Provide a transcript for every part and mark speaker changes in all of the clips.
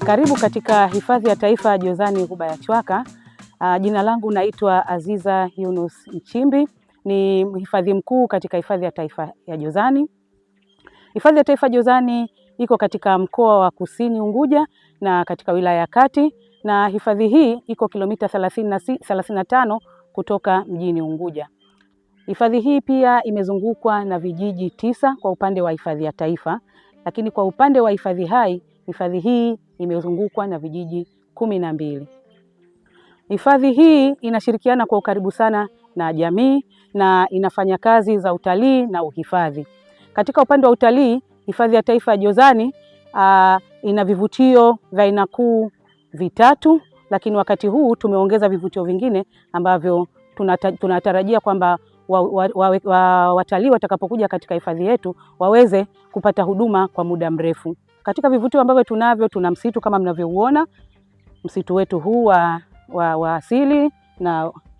Speaker 1: Karibu katika hifadhi ya taifa ya Jozani Ghuba ya Chwaka. Jina langu naitwa Aziza Yunus Nchimbi, ni mhifadhi mkuu katika hifadhi ya taifa ya Jozani. Hifadhi ya taifa Jozani iko katika mkoa wa Kusini Unguja na katika wilaya ya Kati, na hifadhi hii iko kilomita 35 kutoka mjini Unguja. Hifadhi hii pia imezungukwa na vijiji 9 kwa upande wa hifadhi ya taifa, lakini kwa upande wa hifadhi hai, hifadhi hii imezungukwa na vijiji 12. Hifadhi hii inashirikiana kwa ukaribu sana na jamii na inafanya kazi za utalii na uhifadhi. Katika upande wa utalii, hifadhi ya taifa ya Jozani ina vivutio vya aina kuu 3, lakini wakati huu tumeongeza vivutio vingine ambavyo tunatarajia kwamba watalii watakapokuja katika hifadhi yetu waweze kupata huduma kwa muda mrefu. Katika vivutio ambavyo tuna msitu kama mnavyouona, msitu wetu huu wa asili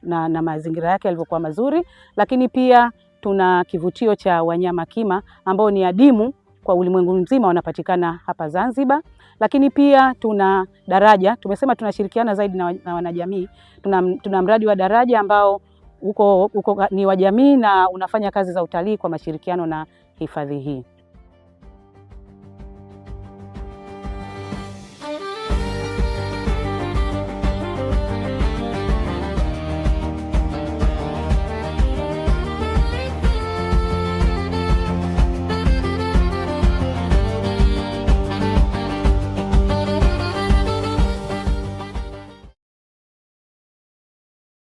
Speaker 1: na mazingira yake yalivyokuwa mazuri, lakini pia tuna kivutio cha wanyama kima ambao ni adimu kwa ulimwengu mzima, wanapatikana hapa Zanzibar. Lakini pia tuna daraja, tumesema tunashirikiana zaidi na wanajamii. Tuna mradi wa daraja ambao uko ni wa jamii na unafanya kazi za utalii kwa mashirikiano na hifadhi hii.